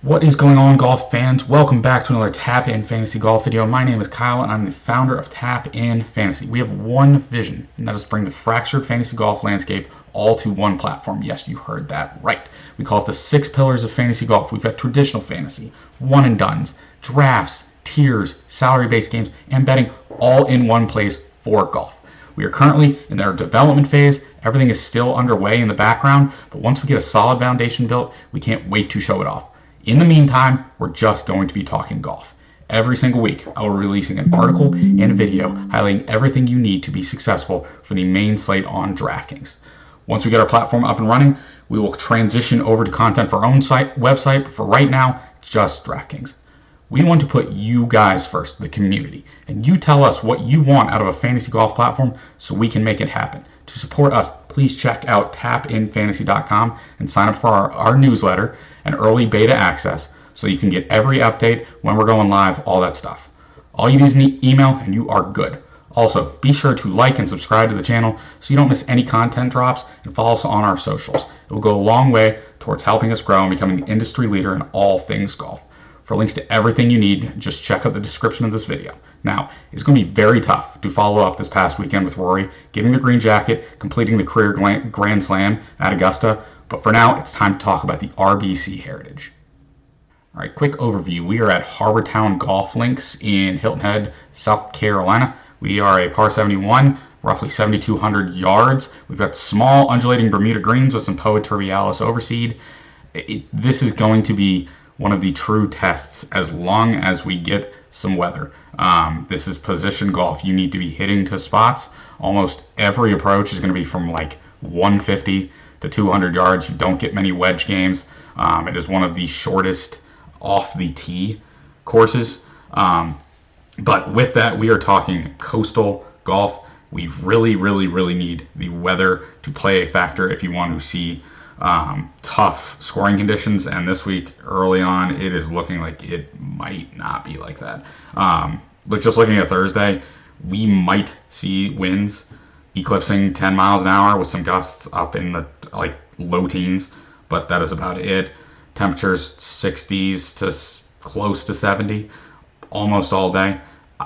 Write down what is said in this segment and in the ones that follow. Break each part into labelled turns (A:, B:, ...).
A: What is going on, golf fans? Welcome back to another Tap In Fantasy Golf video. My name is Kyle, and I'm the founder of Tap In Fantasy. We have one vision, and that is to bring the fractured fantasy golf landscape all to one platform. Yes, you heard that right. We call it the 6 pillars of fantasy golf. We've got traditional fantasy, one and dones, drafts, tiers, salary-based games, and betting all in one place for golf. We are currently in our development phase. Everything is still underway in the background, but once we get a solid foundation built, we can't wait to show it off. In the meantime, we're just going to be talking golf. Every single week, I will be releasing an article and a video highlighting everything you need to be successful for the main slate on Draftkings. Once we get our platform up and running, we will transition over to content for our own website, but for right now, it's just Draftkings. We want to put you guys first, the community, and you tell us what you want out of a fantasy golf platform so we can make it happen. To support us, please check out tapinfantasy.com and sign up for our newsletter and early beta access so you can get every update when we're going live, all that stuff. All you need is an email and you are good. Also, be sure to like and subscribe to the channel so you don't miss any content drops, and follow us on our socials. It will go a long way towards helping us grow and becoming the industry leader in all things golf. For links to everything you need, just check out the description of this video. Now, it's going to be very tough to follow up this past weekend with Rory getting the green jacket, completing the career Grand Slam at Augusta, but for now, it's time to talk about the RBC heritage. All right, quick overview. We are at Harbortown Golf Links in Hilton Head, South Carolina. We are a par 71, roughly 7,200 yards. We've got small undulating Bermuda greens with some Poa Turbialis overseed. This is going to be one of the true tests as long as we get some weather. This is position golf. You need to be hitting to spots. Almost every approach is going to be from like 150 to 200 yards. You don't get many wedge games. It is one of the shortest off the tee courses. But with that, we are talking coastal golf. We really need the weather to play a factor if you want to see tough scoring conditions, and this week early on it is looking like it might not be like that. But just looking at Thursday, we might see winds eclipsing 10 miles an hour with some gusts up in the low teens, but that is about it. Temperatures 60s to close to 70 almost all day.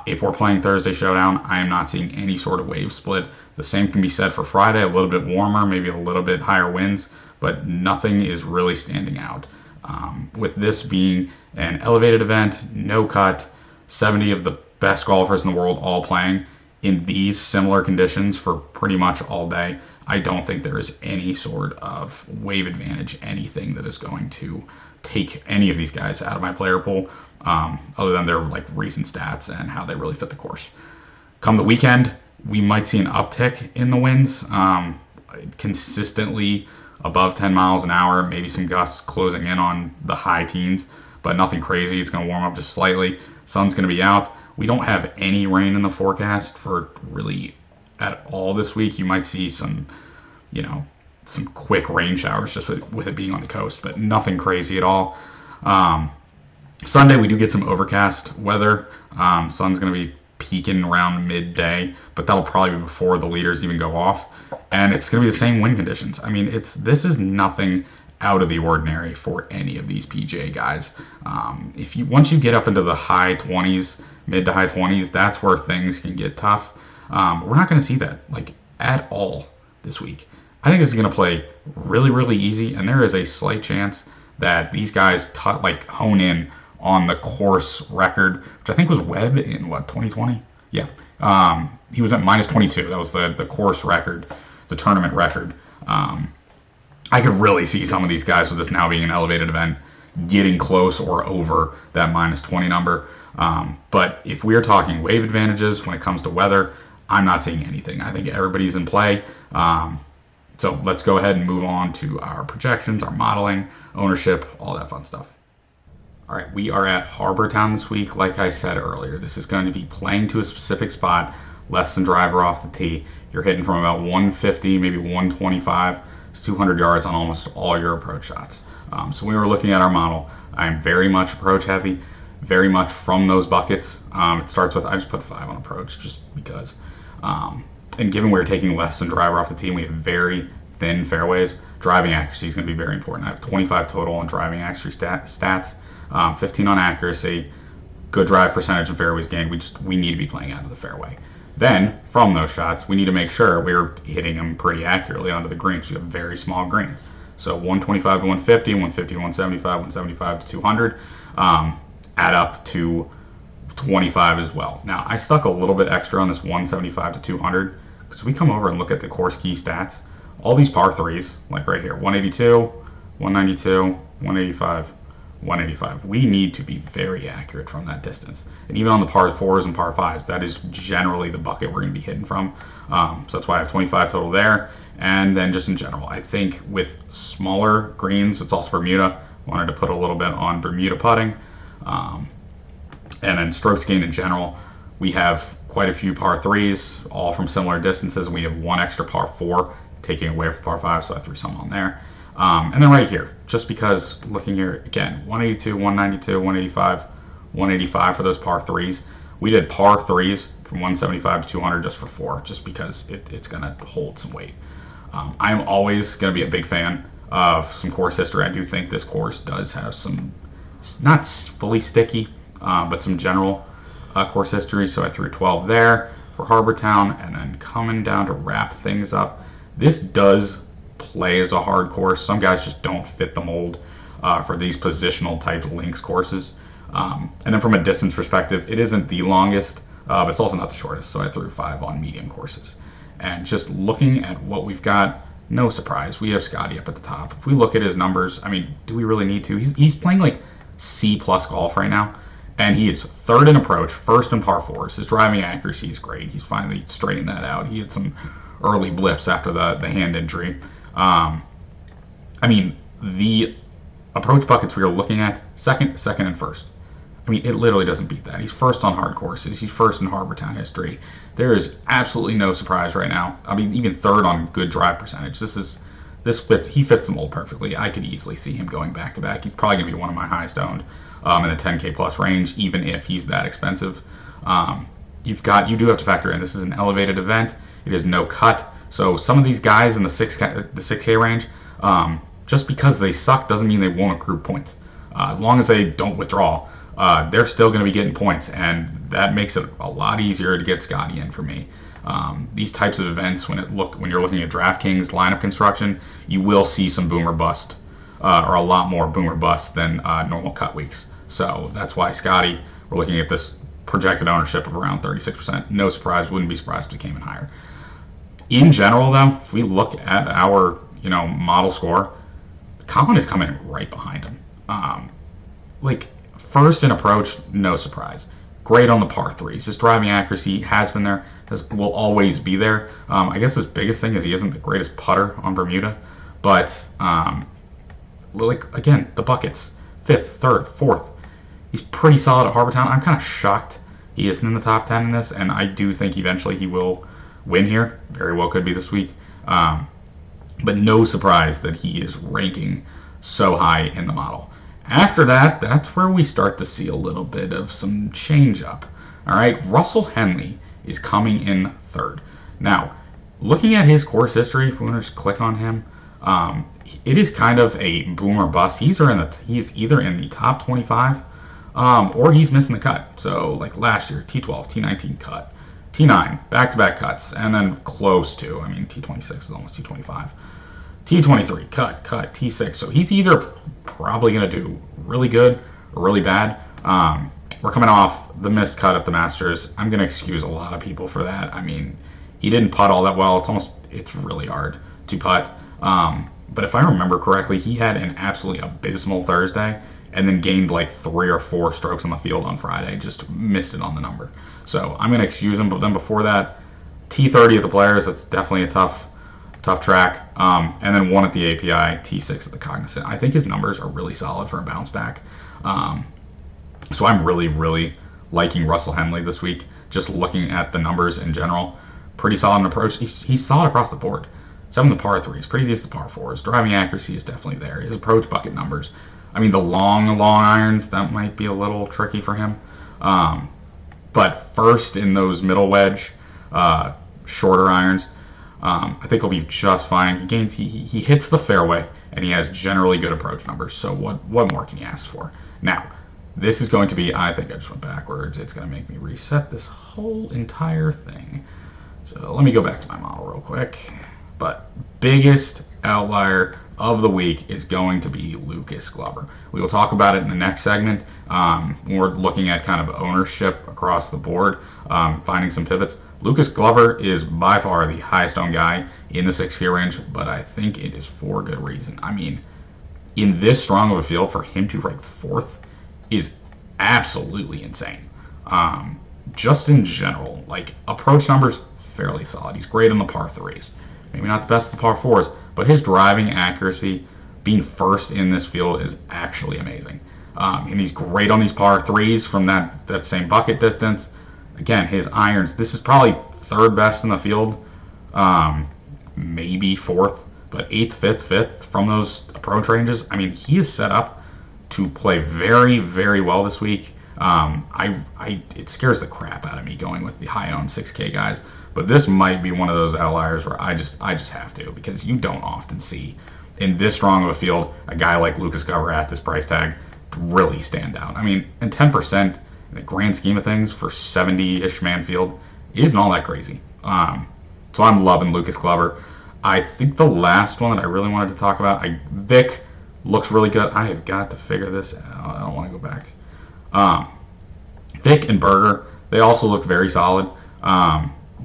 A: If we're playing Thursday Showdown, I am not seeing any sort of wave split. The same can be said for Friday, a little bit warmer, maybe a little bit higher winds, but nothing is really standing out. With this being an elevated event, no cut, 70 of the best golfers in the world all playing in these similar conditions for pretty much all day, I don't think there is any sort of wave advantage, anything that is going to take any of these guys out of my player pool, other than their recent stats and how they really fit the course. Come the weekend, we might see an uptick in the winds, consistently above 10 miles an hour, maybe some gusts closing in on the high teens, but nothing crazy. It's going to warm up just slightly. Sun's going to be out. We don't have any rain in the forecast for really at all this week. You might see some quick rain showers just with it being on the coast, but nothing crazy at all. Sunday, we do get some overcast weather. Sun's going to be peaking around midday, but that'll probably be before the leaders even go off, and it's going to be the same wind conditions. I mean, this is nothing out of the ordinary for any of these PGA guys. Once you get up into the high 20s, mid to high 20s, that's where things can get tough. We're not going to see that at all this week. I think this is going to play really easy, and there is a slight chance that these guys hone in on the course record, which I think was Webb in 2020? Yeah. He was at minus 22. That was the course record, the tournament record. I could really see some of these guys, with this now being an elevated event, getting close or over that minus 20 number. But if we're talking wave advantages when it comes to weather, I'm not seeing anything. I think everybody's in play. So let's go ahead and move on to our projections, our modeling, ownership, all that fun stuff. All right, we are at Harbortown this week. Like I said earlier, this is going to be playing to a specific spot, less than driver off the tee. You're hitting from about 150, maybe 125 to 200 yards on almost all your approach shots. So when we were looking at our model, I'm very much approach heavy, very much from those buckets. It starts with, I just put 5 on approach just because. And given we're taking less than driver off the tee, we have very thin fairways. Driving accuracy is going to be very important. I have 25 total on driving accuracy stats. 15 on accuracy, good drive percentage and fairways gained. We need to be playing out of the fairway. Then from those shots, we need to make sure we're hitting them pretty accurately onto the greens. We have very small greens, so 125 to 150, 150 to 175, 175 to 200, add up to 25 as well. Now I stuck a little bit extra on this 175 to 200 because we come over and look at the course key stats. All these par threes, like right here, 182, 192, 185. 185. We need to be very accurate from that distance. And even on the par 4s and par 5s, that is generally the bucket we're going to be hitting from. So that's why I have 25 total there. And then just in general, I think with smaller greens, it's also Bermuda. Wanted to put a little bit on Bermuda putting. And then strokes gained in general, we have quite a few par 3s, all from similar distances. We have one extra par 4 taking away from par 5, so I threw some on there. And then right here, just because looking here again, 182, 192, 185, 185 for those par 3s. We did par 3s from 175 to 200 just for 4, just because it's going to hold some weight. I'm always going to be a big fan of some course history. I do think this course does have some, not fully sticky, but some general course history. So I threw 12 there for Harbor Town, and then coming down to wrap things up. This does play as a hard course. Some guys just don't fit the mold for these positional type links courses. And then from a distance perspective, it isn't the longest, but it's also not the shortest. So I threw 5 on medium courses. And just looking at what we've got, no surprise, we have Scotty up at the top. If we look at his numbers, I mean, do we really need to? He's playing like C+ golf right now, and he is 3rd in approach, 1st in par 4s. His driving accuracy is great. He's finally straightened that out. He had some early blips after the hand injury. I mean, the approach buckets we are looking at, second, and 1st. I mean, it literally doesn't beat that. He's 1st on hard courses. He's 1st in Harbor Town history. There is absolutely no surprise right now. I mean, even 3rd on good drive percentage. He fits the mold perfectly. I could easily see him going back to back. He's probably going to be one of my highest owned in the 10K plus range, even if he's that expensive. You do have to factor in this is an elevated event. It is no cut. So some of these guys in the 6K range, just because they suck doesn't mean they won't accrue points. As long as they don't withdraw, they're still going to be getting points, and that makes it a lot easier to get Scotty in for me. These types of events, when you're looking at Draftkings lineup construction, you will see some boomer bust, or a lot more boomer bust than normal cut weeks. So that's why Scotty, we're looking at this projected ownership of around 36%. No surprise, wouldn't be surprised if it came in higher. In general, though, if we look at our model score, Colin is coming right behind him. Like 1st in approach, no surprise. Great on the par 3s. His driving accuracy has been there, will always be there. I guess his biggest thing is he isn't the greatest putter on Bermuda, but like again, the buckets, 5th, 3rd, 4th. He's pretty solid at Harbor Town. I'm kind of shocked he isn't in the top 10 in this, and I do think eventually he will win here. Very well could be this week. But no surprise that he is ranking so high in the model. After that, that's where we start to see a little bit of some change up. All right, Russell Henley is coming in 3rd. Now, looking at his course history, if we want to just click on him, it is kind of a boomer bust. He's either in the top 25 or he's missing the cut. So like last year, T12, T19 cut, T9, back-to-back cuts, and then close to, I mean, T26 is almost T25. T23, cut, T6. So he's either probably going to do really good or really bad. We're coming off the missed cut at the Masters. I'm going to excuse a lot of people for that. I mean, he didn't putt all that well. It's really hard to putt. But if I remember correctly, he had an absolutely abysmal Thursday and then gained like 3 or 4 strokes on the field on Friday. Just missed it on the number. So I'm going to excuse him. But then before that, T30 at the Players, that's definitely a tough track. And then 1 at the API, T6 at the Cognizant. I think his numbers are really solid for a bounce back. So I'm really, really liking Russell Henley this week. Just looking at the numbers in general, pretty solid in approach. He's solid across the board. 7 to par 3s, pretty decent par 4s. Driving accuracy is definitely there. His approach bucket numbers. I mean, the long irons, that might be a little tricky for him. But first in those middle wedge, shorter irons, I think he'll be just fine. He hits the fairway, and he has generally good approach numbers. So what more can you ask for? Now, this is going to be, I think I just went backwards. It's going to make me reset this whole entire thing. So let me go back to my model real quick. But biggest outlier of the week is going to be Lucas Glover. We will talk about it in the next segment. When we're looking at kind of ownership across the board, finding some pivots. Lucas Glover is by far the highest owned guy in the 6K range, but I think it is for good reason. I mean, in this strong of a field, for him to rank 4th is absolutely insane. Just in general, like approach numbers, fairly solid. He's great on the par 3s. Maybe not the best of the par 4s, but his driving accuracy, being first in this field, is actually amazing. And he's great on these par 3s from that same bucket distance. Again, his irons, this is probably 3rd best in the field, maybe 4th, but 8th, 5th, 5th from those approach ranges. I mean, he is set up to play very, very well this week. It scares the crap out of me going with the high-owned 6K guys, but this might be one of those outliers where I just have to, because you don't often see in this strong of a field a guy like Lucas Glover at this price tag really stand out. I mean, and 10% in the grand scheme of things for 70-ish man field isn't all that crazy. So I'm loving Lucas Glover. I think the last one that I really wanted to talk about, Vic looks really good. I have got to figure this out. I don't want to go back. Vic and Berger, they also look very solid.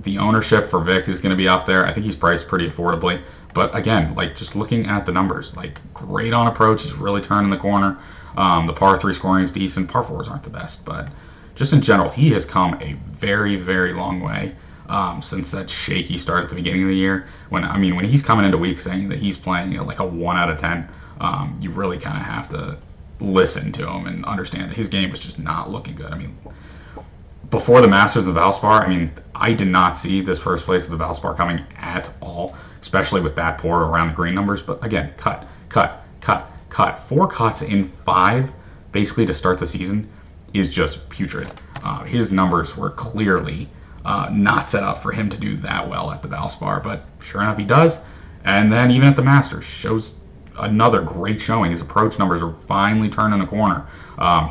A: The ownership for Vic is going to be up there. I think he's priced pretty affordably. But again, like just looking at the numbers, like great on approach. He's really turning the corner. The par 3 scoring is decent. Par 4s aren't the best, but just in general, he has come a very, very long way since that shaky start at the beginning of the year. When he's coming into week saying that he's playing like a 1 out of 10, you really kind of have to listen to him and understand that his game was just not looking good. I mean, before the Masters of Valspar, I did not see this first place of the Valspar coming at all, especially with that poor around the green numbers. But again, cut. 4 cuts in 5, basically to start the season, is just putrid. His numbers were clearly not set up for him to do that well at the Valspar, but sure enough, he does. And then even at the Masters, shows another great showing. His approach numbers are finally turning the corner.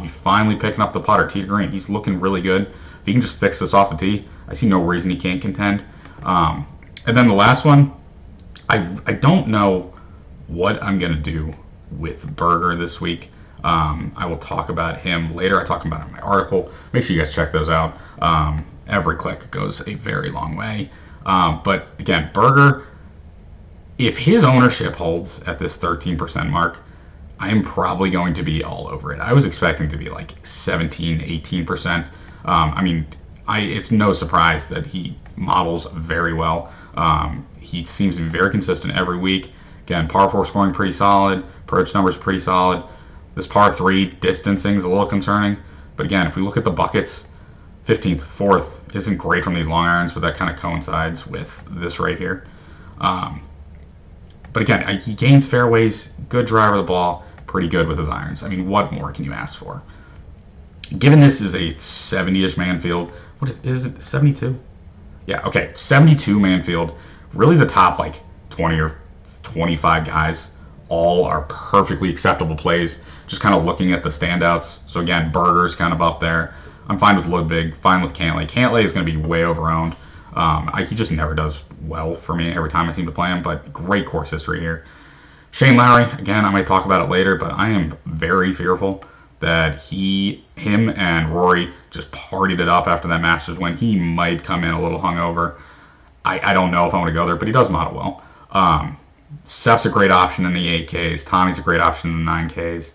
A: He's finally picking up the putter, tee to green. He's looking really good. If he can just fix this off the tee, I see no reason he can't contend. And then the last one, I don't know what I'm going to do with Berger this week. I will talk about him later. I talk about it in my article. Make sure you guys check those out. Every click goes a very long way. But again, Berger, if his ownership holds at this 13% mark, I am probably going to be all over it. I was expecting to be like 17, 18%. It's no surprise that he models very well. He seems to be very consistent every week. Again, par 4 scoring pretty solid. Approach numbers pretty solid. This par 3 distancing is a little concerning. But again, if we look at the buckets, 15th, 4th isn't great from these long irons, but that kind of coincides with this right here. But again, he gains fairways, good driver of the ball, pretty good with his irons. What more can you ask for? Given this is a 70-ish man field, what is it, 72? Yeah, okay, 72 man field. Really the top 20 or 25 guys all are perfectly acceptable plays. Just kind of looking at the standouts. So again, Berger's kind of up there. I'm fine with Ludwig, fine with Cantlay. Cantlay is going to be way over-owned. He just never does well for me every time I seem to play him, but great course history here. Shane Lowry, again, I might talk about it later, but I am very fearful that him and Rory just partied it up after that Masters win. He might come in a little hungover. I don't know if I want to go there, but he does model well. Sepp's a great option in the 8Ks. Tommy's a great option in the 9Ks.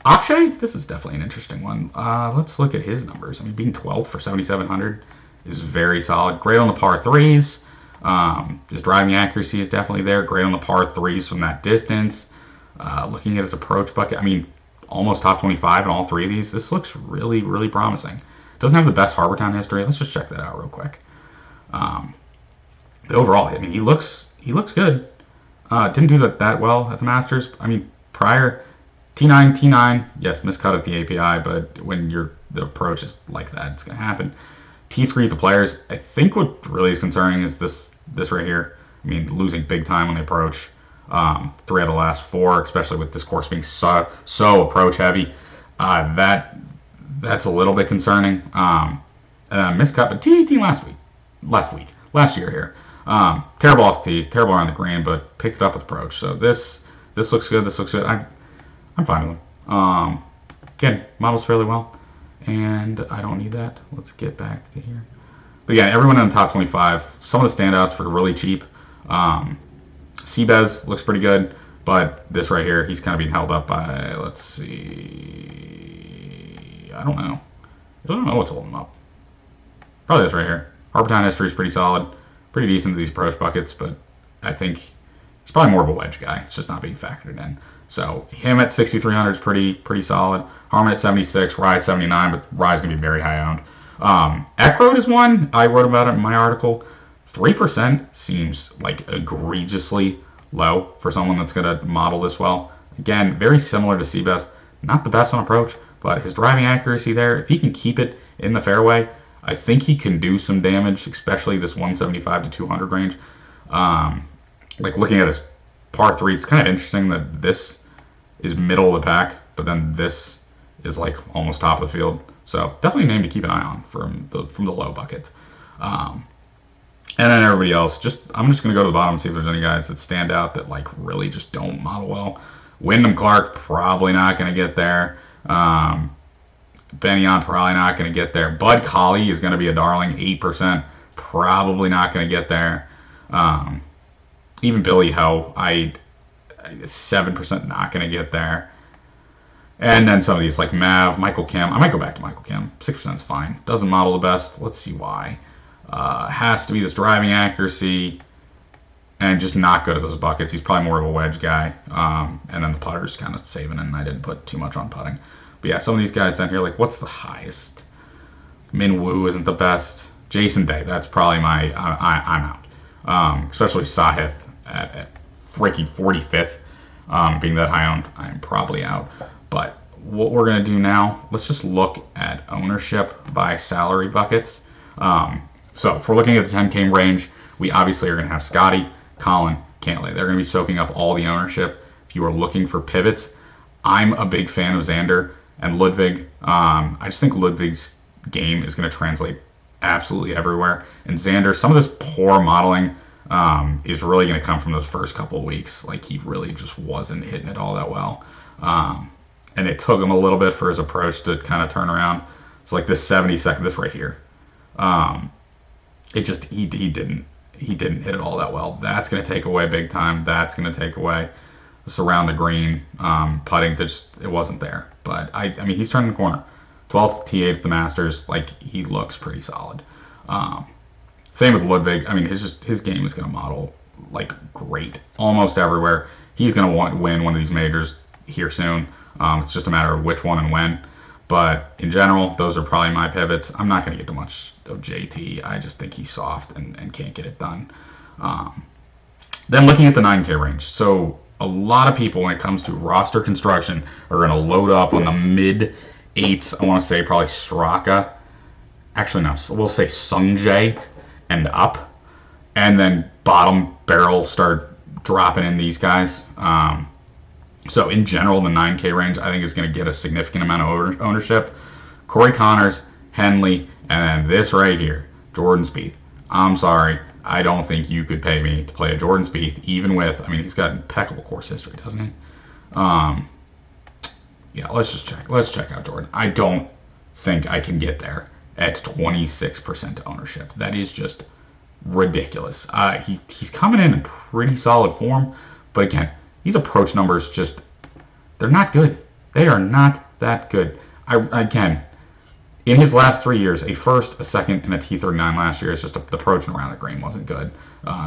A: Akshay, this is definitely an interesting one. Let's look at his numbers. Being 12th for 7,700 is very solid. Great on the par 3s. His driving accuracy is definitely there. Great on the par 3s from that distance. Looking at his approach bucket, almost top 25 in all 3 of these. This looks really, really promising. Doesn't have the best Harbortown history. Let's just check that out real quick. But overall, he looks good. Didn't do that well at the Masters. Prior T9, yes, miscut at the API, but when the approach is like that, it's going to happen. T3 at the Players, I think what really is concerning is this right here. Losing big time on the approach. 3 out of the last 4, especially with this course being so approach heavy. That's a little bit concerning. Miscut, but tee last year here. Terrible off the tee, terrible around the green, but picked it up with approach. So this looks good. This looks good. I'm fine with him. Again, models fairly well, and I don't need that. Let's get back to here. But yeah, everyone in the top 25. Some of the standouts for really cheap. Seabez looks pretty good, but this right here, he's kind of being held up by, let's see, I don't know what's holding him up. Probably this right here. Harbor Time history is pretty solid, pretty decent to these approach buckets, but I think he's probably more of a wedge guy. It's just not being factored in. So him at 6,300 is pretty solid. Harmon at 76, Rye at 79, but Rye's gonna be very high owned. Eckroad is one. I wrote about it in my article. 3% seems like egregiously low for someone that's going to model this well. Again, very similar to Seabest. Not the best on approach, but his driving accuracy there, if he can keep it in the fairway, I think he can do some damage, especially this 175 to 200 range. Like looking at his par 3, it's kind of interesting that this is middle of the pack, but then this is like almost top of the field. So definitely a name to keep an eye on from the low bucket. And then everybody else, I'm just going to go to the bottom and see if there's any guys that stand out that like really just don't model well. Wyndham Clark, probably not going to get there. Benyon, probably not going to get there. Bud Colley is going to be a darling, 8%, probably not going to get there. Even Billy Ho, 7% not going to get there. And then some of these like Mav, Michael Kim. I might go back to Michael Kim. 6% is fine. Doesn't model the best. Let's see why. Has to be this driving accuracy and just not good at those buckets. He's probably more of a wedge guy. And then the putter's kind of saving, and I didn't put too much on putting. But yeah, some of these guys down here, like what's the highest? Min Woo isn't the best. Jason Day, that's probably I'm out. Especially Sahith at freaking 45th, being that high owned, I'm probably out. But what we're going to do now, let's just look at ownership by salary buckets. So if we're looking at the 10K range, we obviously are going to have Scotty, Colin, Cantlay. They're going to be soaking up all the ownership. If you are looking for pivots, I'm a big fan of Xander and Ludwig. I just think Ludwig's game is going to translate absolutely everywhere. And Xander, some of this poor modeling is really going to come from those first couple of weeks. Like he really just wasn't hitting it all that well. And it took him a little bit for his approach to kind of turn around. So like this 72nd, this right here. It just he didn't hit it all that well. That's going to take away big time. That's going to take away this around the green putting. It wasn't there. But I mean he's turning the corner. 12th T8 at the Masters. Like he looks pretty solid. Same with Ludwig. I mean his game is going to model like great almost everywhere. He's going to win one of these majors here soon. It's just a matter of which one and when. But in general, those are probably my pivots. I'm not going to get too much of JT. I just think he's soft and can't get it done. Then looking at the 9K range. So a lot of people, when it comes to roster construction, are going to load up on the mid-8s. I want to say probably Straka. Actually, no. We'll say Sungjae and up. And then bottom barrel start dropping in these guys. So in general, the 9K range, I think, is going to get a significant amount of ownership. Corey Connors, Henley, and then this right here, Jordan Spieth. I'm sorry, I don't think you could pay me to play a Jordan Spieth, even with, I mean, he's got impeccable course history, doesn't he? Yeah, let's just check. Let's check out Jordan. I don't think I can get there at 26% ownership. That is just ridiculous. He's coming in pretty solid form, but again, these approach numbers just, they're not good. They are not that good. Again, in his last 3 years, a first, a second, and a T39 last year, it's just the approach and around the green wasn't good.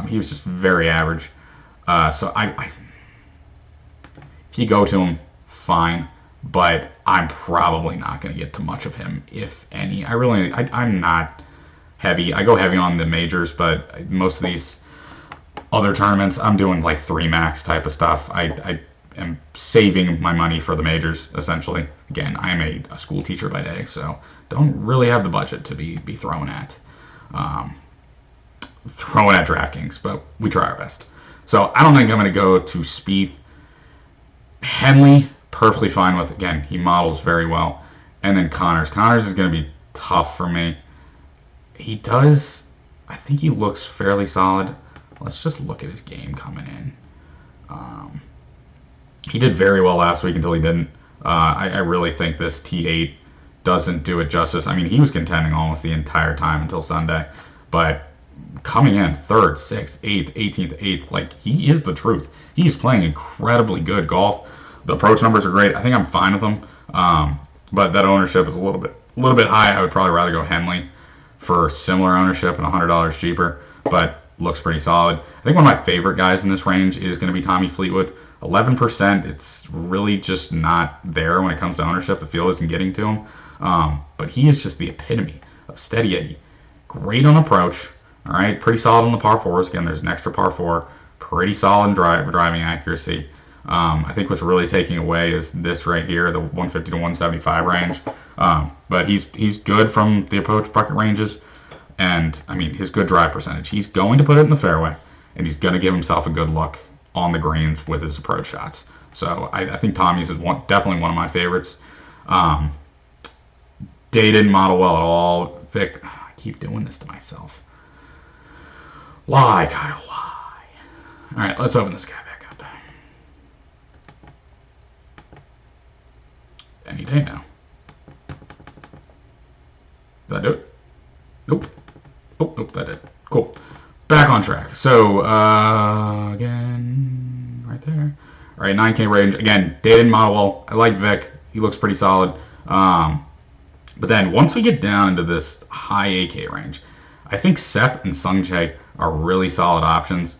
A: He was just very average. So if you go to him, fine. But I'm probably not going to get too much of him, if any. I'm not heavy. I go heavy on the majors, but most of these other tournaments, I'm doing like 3 max type of stuff. I am saving my money for the majors, essentially. Again, I'm a school teacher by day, so don't really have the budget to be throwing at Draftkings, but we try our best. So I don't think I'm going to go to Spieth. Henley, perfectly fine with. Again, he models very well. And then Connors. Connors is going to be tough for me. He does. I think he looks fairly solid. Let's just look at his game coming in. He did very well last week until he didn't. I really think this T8 doesn't do it justice. I mean, he was contending almost the entire time until Sunday. But coming in 3rd, 6th, 8th, 18th, 8th, like, he is the truth. He's playing incredibly good golf. The approach numbers are great. I think I'm fine with him. But that ownership is a little bit high. I would probably rather go Henley for similar ownership and $100 cheaper, but looks pretty solid. I think one of my favorite guys in this range is going to be Tommy Fleetwood. 11%, it's really just not there when it comes to ownership. The field isn't getting to him. But he is just the epitome of steady Eddie. Great on approach. All right, pretty solid on the par 4s. Again, there's an extra par 4. Pretty solid driving accuracy. I think what's really taking away is this right here, the 150 to 175 range. But he's good from the approach bucket ranges. And, I mean, his good drive percentage. He's going to put it in the fairway, and he's going to give himself a good look on the greens with his approach shots. So I think Tommy's is definitely one of my favorites. Day didn't model well at all. Vic, I keep doing this to myself. Why, Kyle? Why? All right, let's open this guy back up. Any day now. Did I do it? Nope. Oh, nope, that did. Cool. Back on track. So, again, right there. All right, 9K range. Again, day didn't model well. I like Vic. He looks pretty solid. But then once we get down into this high 8K range, I think Sepp and Sungjae are really solid options.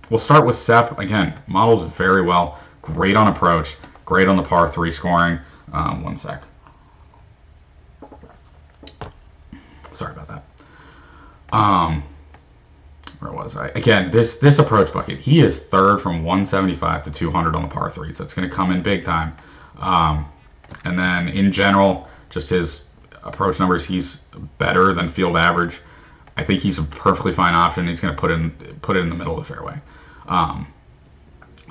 A: We'll start with Sepp. Again, models very well. Great on approach. Great on the par 3 scoring. One sec. Sorry about that. Where was I? Again, this approach bucket, he is 3rd from 175 to 200 on the par 3s. That's going to come in big time. And then in general, just his approach numbers, he's better than field average. I think he's a perfectly fine option. He's going to put it in the middle of the fairway.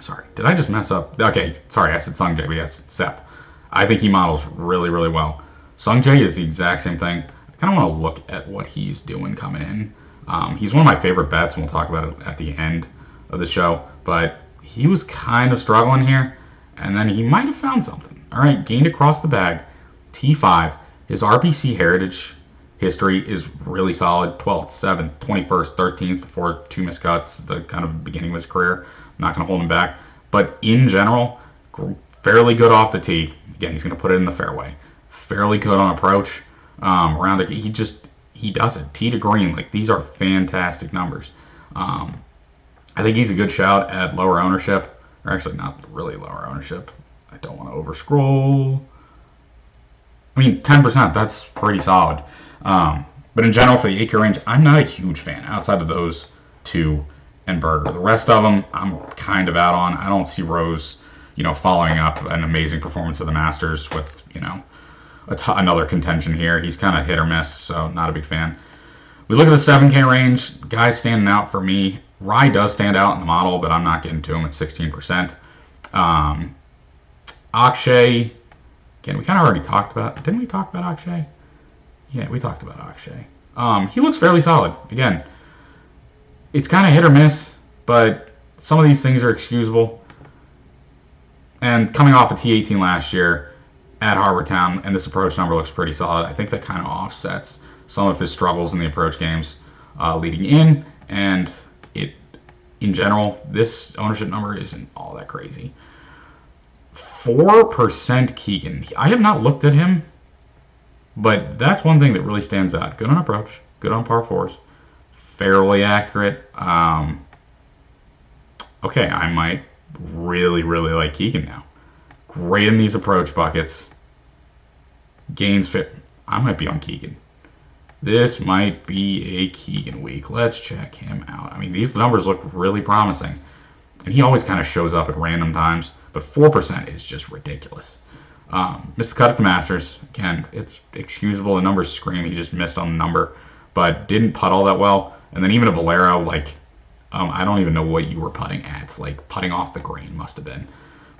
A: Sorry, did I just mess up? Okay, sorry, I said Sungjae, but yes, Sepp. I think he models really, really well. Sungjae is the exact same thing. I kind of want to look at what he's doing coming in. He's one of my favorite bets, and we'll talk about it at the end of the show. But he was kind of struggling here, and then he might have found something. All right, gained across the bag, T5. His RBC heritage history is really solid. 12th, 7th, 21st, 13th before 2 miscuts, the kind of beginning of his career. I'm not going to hold him back. But in general, fairly good off the tee. Again, he's going to put it in the fairway. Fairly good on approach. Around the, he does it. Tee to green. Like, these are fantastic numbers. I think he's a good shout at lower ownership. Or actually, not really lower ownership. I don't want to over scroll. I mean, 10%, that's pretty solid. But in general, for the 8K range, I'm not a huge fan outside of those two and Berger. The rest of them, I'm kind of out on. I don't see Rose, following up an amazing performance of the Masters with, another contention here. He's kind of hit or miss, so not a big fan. We look at the 7K range. Guys standing out for me. Rye does stand out in the model, but I'm not getting to him at 16%. Akshay, again, we kind of already talked about. Didn't we talk about Akshay? Yeah, we talked about Akshay. He looks fairly solid. Again, it's kind of hit or miss, but some of these things are excusable. And coming off a T18 last year at Harbour Town, and this approach number looks pretty solid. I think that kind of offsets some of his struggles in the approach games leading in. And in general, this ownership number isn't all that crazy. 4% Keegan. I have not looked at him, but that's one thing that really stands out. Good on approach, good on par 4s, fairly accurate. Okay, I might really, really like Keegan now. Great in these approach buckets. Gains fit. I might be on Keegan. This might be a Keegan week. Let's check him out. I mean, these numbers look really promising. And he always kind of shows up at random times. But 4% is just ridiculous. Missed the cut at the Masters. Again, it's excusable. The numbers scream. He just missed on the number. But didn't putt all that well. And then even a Valero, I don't even know what you were putting at. Like, putting off the green must have been.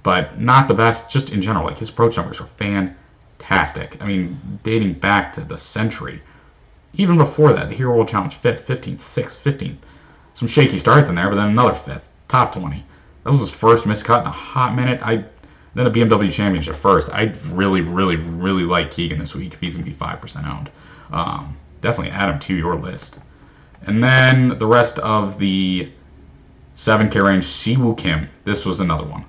A: But not the best, just in general. Like, his approach numbers are fantastic. I mean, dating back to the century. Even before that, the Hero World Challenge 5th, 15th, 6th, 15th. Some shaky starts in there, but then another 5th. Top 20. That was his first miscut in a hot minute. Then a BMW Championship first. I really, really, really like Keegan this week if he's going to be 5% owned. Definitely add him to your list. And then the rest of the 7K range, Siwoo Kim. This was another one.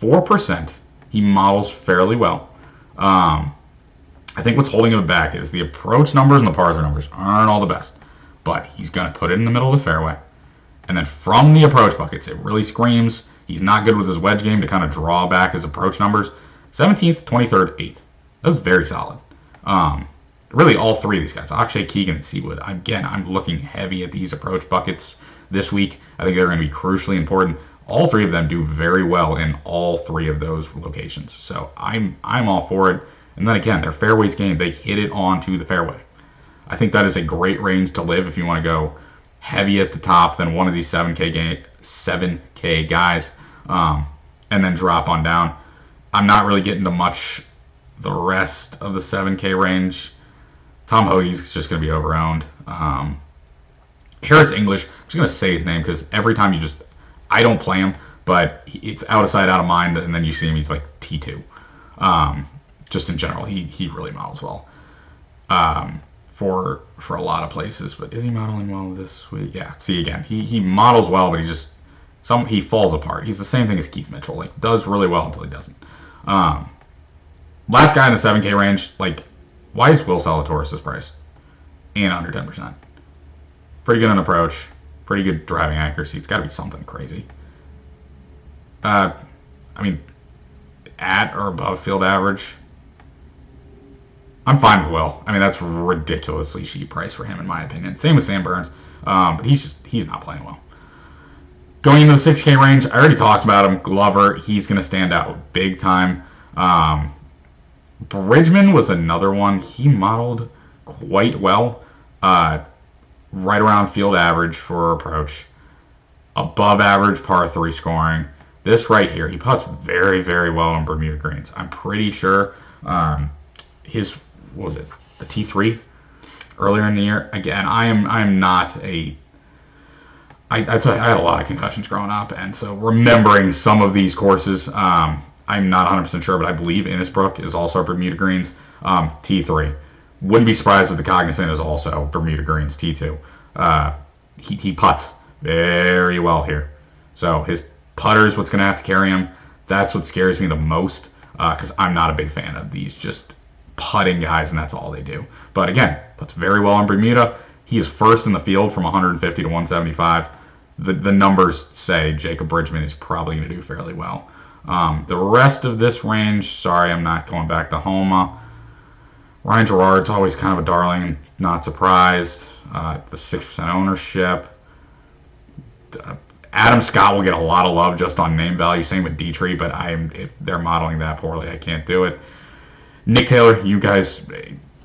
A: 4%. He models fairly well. I think what's holding him back is the approach numbers and the par 3 numbers aren't all the best. But he's going to put it in the middle of the fairway. And then from the approach buckets, it really screams. He's not good with his wedge game to kind of draw back his approach numbers. 17th, 23rd, 8th. That's very solid. Really, all three of these guys, Akshay, Keegan, and Seawood. Again, I'm looking heavy at these approach buckets this week. I think they're going to be crucially important. All three of them do very well in all three of those locations. So I'm all for it. And then again, their fairways game, they hit it onto the fairway. I think that is a great range to live if you want to go heavy at the top than one of these 7K guys, and then drop on down. I'm not really getting to much the rest of the 7K range. Tom Hoagie's just going to be overowned. Harris English, I'm just going to say his name because every time I don't play him, but it's out of sight, out of mind, and then you see him, he's like T2. Just in general, he really models well. For a lot of places, but is he modeling well this week? Yeah, see again, he models well, but he falls apart. He's the same thing as Keith Mitchell, like does really well until he doesn't. Last guy in the 7K range, like, why is Will Zalatoris this price? And under 10%. Pretty good on approach, pretty good driving accuracy. It's got to be something crazy. I mean, at or above field average. I'm fine with Will. I mean, that's ridiculously cheap price for him, in my opinion. Same with Sam Burns, but he's not playing well. Going into the 6K range, I already talked about him. Glover, he's going to stand out big time. Bridgman was another one. He modeled quite well, right around field average for approach, above average par 3 scoring. This right here, he putts very, very well on Bermuda greens. I'm pretty sure his, what was it, the T3 earlier in the year. Again, I am not a. I had a lot of concussions growing up, and so remembering some of these courses, I'm not 100% sure, but I believe Innisbrook is also Bermuda greens. T3. Wouldn't be surprised if the Cognizant is also Bermuda greens. T2. He putts very well here. So his putter is what's going to have to carry him. That's what scares me the most, because I'm not a big fan of these just putting guys, and that's all they do. But again, puts very well in Bermuda. He is first in the field from 150 to 175. The numbers say Jacob Bridgman is probably going to do fairly well. The rest of this range, sorry, I'm not going back to Homa. Ryan Gerard's always kind of a darling, not surprised. The 6% ownership. Adam Scott will get a lot of love just on name value. Same with Dietrich, but if they're modeling that poorly, I can't do it. Nick Taylor, you guys,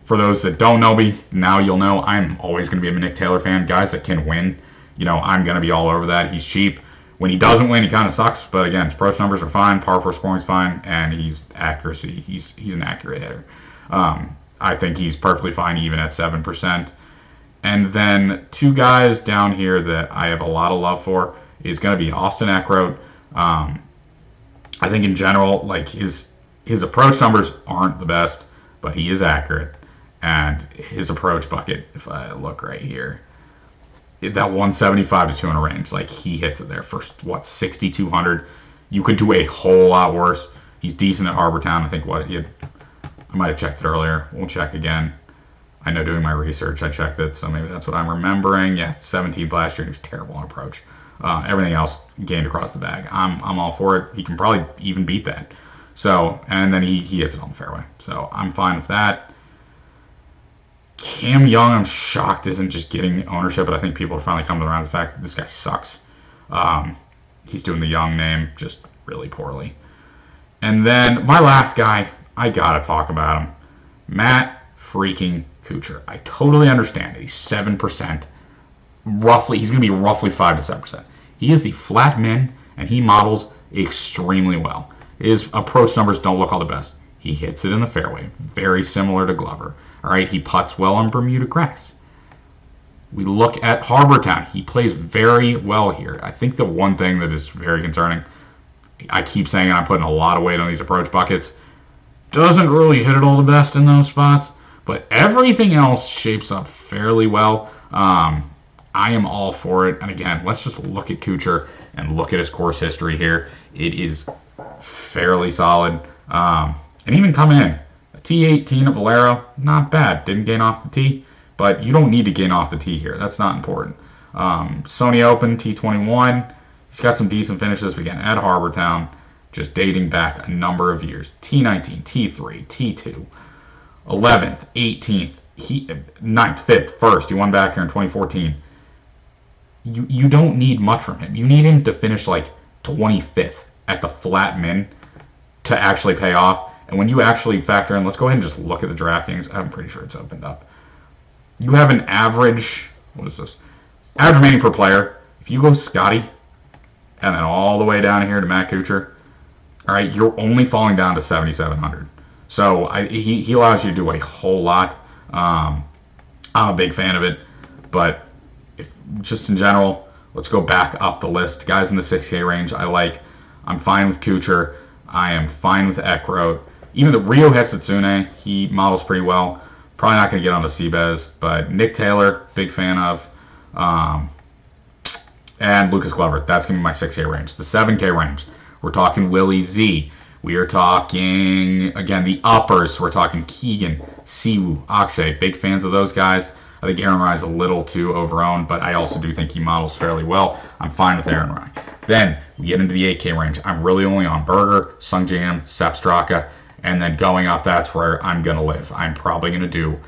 A: for those that don't know me, now you'll know I'm always going to be a Nick Taylor fan. Guys that can win, I'm going to be all over that. He's cheap. When he doesn't win, he kind of sucks. But again, his approach numbers are fine. Par 4 scoring is fine. And he's accuracy. He's an accurate hitter. I think he's perfectly fine even at 7%. And then two guys down here that I have a lot of love for is going to be Austin Eckroat. I think in general, like his approach numbers aren't the best, but he is accurate. And his approach bucket, if I look right here, that 175 to 200 range, like he hits it there for 6,200. You could do a whole lot worse. He's decent at Harbortown. I think I might have checked it earlier. We'll check again. I know doing my research, I checked it, so maybe that's what I'm remembering. Yeah, 17th last year. He was terrible on approach. Everything else gained across the bag. I'm all for it. He can probably even beat that. So, and then he hits it on the fairway. So I'm fine with that. Cam Young, I'm shocked isn't just getting ownership, but I think people are finally coming around to the fact that this guy sucks. He's doing the Young name just really poorly. And then my last guy, I gotta talk about him, Matt freaking Kuchar. I totally understand it. He's 7%. he's going to be roughly 5 to 7%. He is the flat min, and he models extremely well. His approach numbers don't look all the best. He hits it in the fairway, very similar to Glover. All right, he putts well on Bermuda grass. We look at Harbortown. He plays very well here. I think the one thing that is very concerning, I keep saying I'm putting a lot of weight on these approach buckets, doesn't really hit it all the best in those spots, but everything else shapes up fairly well. I am all for it. And again, let's just look at Kuchar and look at his course history here. It is fairly solid. And even come in, a T18 at Valero, not bad. Didn't gain off the tee, but you don't need to gain off the tee here. That's not important. Sony Open, T21. He's got some decent finishes again at Harbortown, just dating back a number of years. T19, T3, T2, 11th, 18th, 9th, 5th, 1st. He won back here in 2014. You don't need much from him. You need him to finish like 25th at the flat min to actually pay off. And when you actually factor in, let's go ahead and just look at the Draftkings. I'm pretty sure it's opened up. You have an average, what is this? Average remaining per player. If you go Scotty, and then all the way down here to Matt Kuchar, all right, you're only falling down to 7,700. So he allows you to do a whole lot. I'm a big fan of it, but just in general, let's go back up the list. Guys in the 6K range, I like. I'm fine with Kuchar. I am fine with Eckroat. Even the Rio Hesitsune, he models pretty well. Probably not going to get on the Seabez, but Nick Taylor, big fan of. And Lucas Glover, that's going to be my 6K range. The 7K range, we're talking Willie Z. We are talking, again, the uppers. We're talking Keegan, Siwoo, Akshay. Big fans of those guys. I think Aaron Rye's a little too overowned, but I also do think he models fairly well. I'm fine with Aaron Rye. Then we get into the 8K range. I'm really only on Berger, Sungjae, Sepp Straka, and then going up, that's where I'm going to live. I'm probably going to do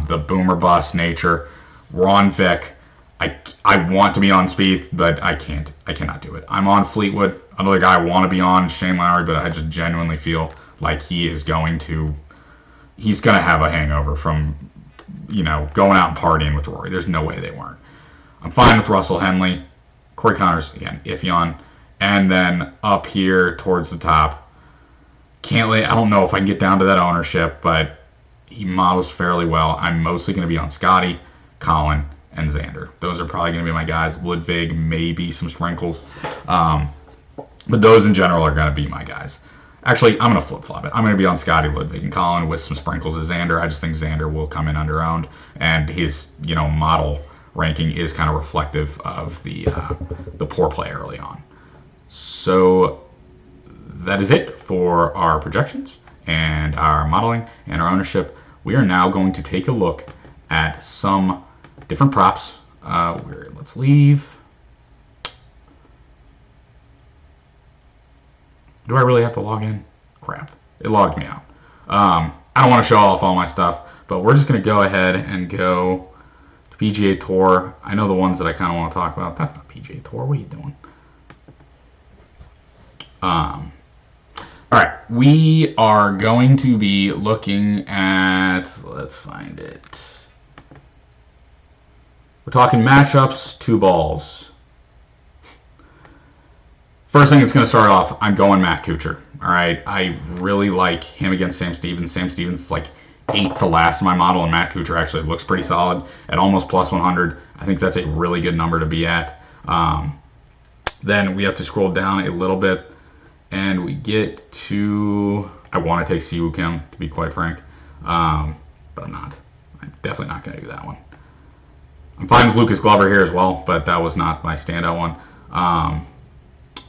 A: the boomer bust nature. Ron Vick. I want to be on Spieth, but I can't. I cannot do it. I'm on Fleetwood. Another guy I want to be on, Shane Lowry, but I just genuinely feel like he's going to have a hangover from, going out and partying with Rory. There's no way they weren't. I'm fine with Russell Henley. Corey Connors, again, iffy on. And then up here towards the top, I don't know if I can get down to that ownership, but he models fairly well. I'm mostly going to be on Scotty, Colin, and Xander. Those are probably going to be my guys. Ludwig, maybe some sprinkles. But those in general are going to be my guys. Actually, I'm going to flip-flop it. I'm going to be on Scotty, Ludwig, and Colin with some sprinkles of Xander. I just think Xander will come in under-owned, and his model ranking is kind of reflective of the poor play early on. So that is it for our projections and our modeling and our ownership. We are now going to take a look at some different props. Let's leave. Do I really have to log in? Crap. It logged me out. I don't want to show off all my stuff, but we're just going to go ahead and go to PGA Tour. I know the ones that I kind of want to talk about. That's not PGA Tour. What are you doing? All right. We are going to be looking at, let's find it. We're talking matchups, 2 balls. First thing that's going to start off, I'm going Matt Kuchar. All right, I really like him against Sam Stevens. Sam Stevens is like 8th to last in my model, and Matt Kuchar actually looks pretty solid at almost plus 100. I think that's a really good number to be at. Then we have to scroll down a little bit, and we get to, I want to take Siwoo Kim, to be quite frank, but I'm not. I'm definitely not going to do that one. I'm fine with Lucas Glover here as well, but that was not my standout one.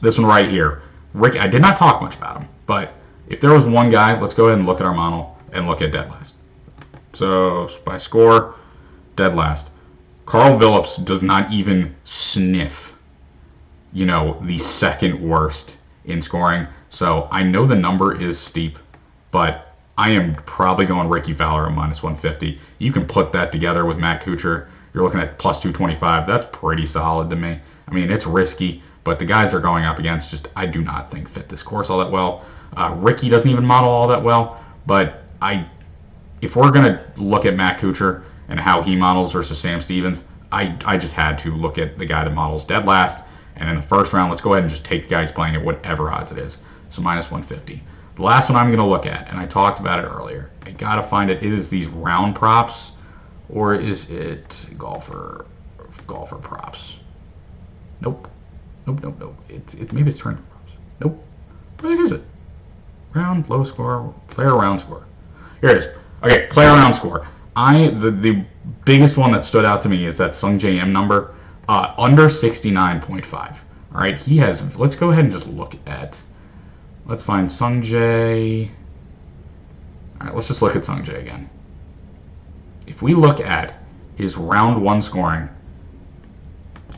A: This one right here, Rick. I did not talk much about him, but if there was one guy, let's go ahead and look at our model and look at dead last. So by score, dead last. Carl Phillips does not even sniff, the second worst in scoring. So I know the number is steep, but I am probably going Ricky Fowler at minus 150. You can put that together with Matt Kuchar. You're looking at plus 225. That's pretty solid to me. I mean, it's risky, but the guys they're going up against I do not think fit this course all that well. Ricky doesn't even model all that well, but if we're going to look at Matt Kuchar and how he models versus Sam Stevens, I just had to look at the guy that models dead last. And in the first round, let's go ahead and just take the guy who's playing at whatever odds it is. So minus 150. The last one I'm going to look at, and I talked about it earlier. I got to find it. It is these round props, or is it golfer props? Nope. Nope. It's maybe it's tournament props. Nope. What the heck is it? Round, low score, player round score. Here it is. Okay, player round score. The biggest one that stood out to me is that Sung J M number. Under 69.5. All right, he has. Let's go ahead and just look at. Let's find Sung Jae. All right, let's just look at Sung Jae again. If we look at his round one scoring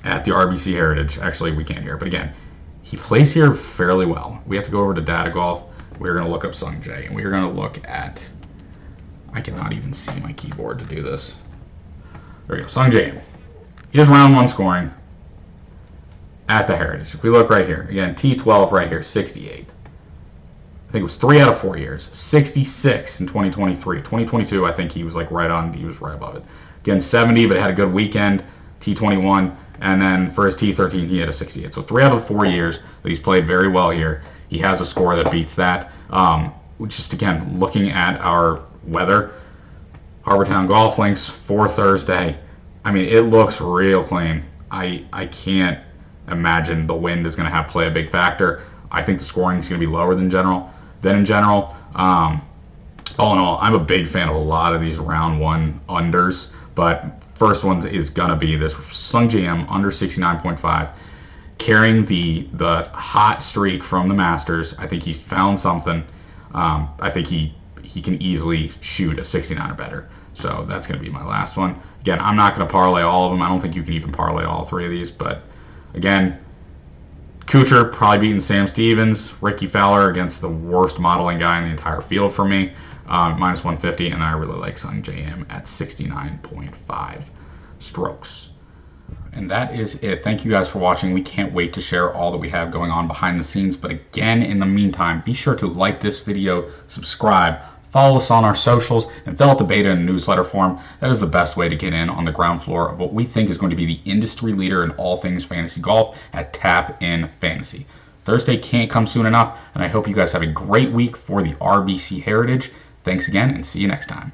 A: at the RBC Heritage, actually we can't here, but again, he plays here fairly well. We have to go over to Data Golf. We're going to look up Sung Jae, and we're going to look at. I cannot even see my keyboard to do this. There we go, Sung Jae. Here's round one scoring at the Heritage. If we look right here, again, T12 right here, 68. I think it was 3 out of 4 years. 66 in 2023. 2022, I think he was like right above it. Again, 70, but had a good weekend, T21. And then for his T13, he had a 68. So 3 out of 4 years that he's played very well here. He has a score that beats that. Just again, looking at our weather, Harbortown Golf Links for Thursday. I mean, it looks real clean. I can't imagine the wind is going to play a big factor. I think the scoring is going to be lower than in general. All in all, I'm a big fan of a lot of these round one unders, but first one is going to be this Sung J M under 69.5, carrying the hot streak from the Masters. I think he's found something. I think he can easily shoot a 69 or better. So that's going to be my last one. Again, I'm not going to parlay all of them. I don't think you can even parlay all 3 of these. But again, Kuchar probably beating Sam Stevens. Ricky Fowler against the worst modeling guy in the entire field for me, minus 150. And then I really like Sung J M at 69.5 strokes. And that is it. Thank you guys for watching. We can't wait to share all that we have going on behind the scenes. But again, in the meantime, be sure to like this video, subscribe, follow us on our socials, and fill out the beta and newsletter form. That is the best way to get in on the ground floor of what we think is going to be the industry leader in all things fantasy golf at Tap In Fantasy. Thursday can't come soon enough, and I hope you guys have a great week for the RBC Heritage. Thanks again, and see you next time.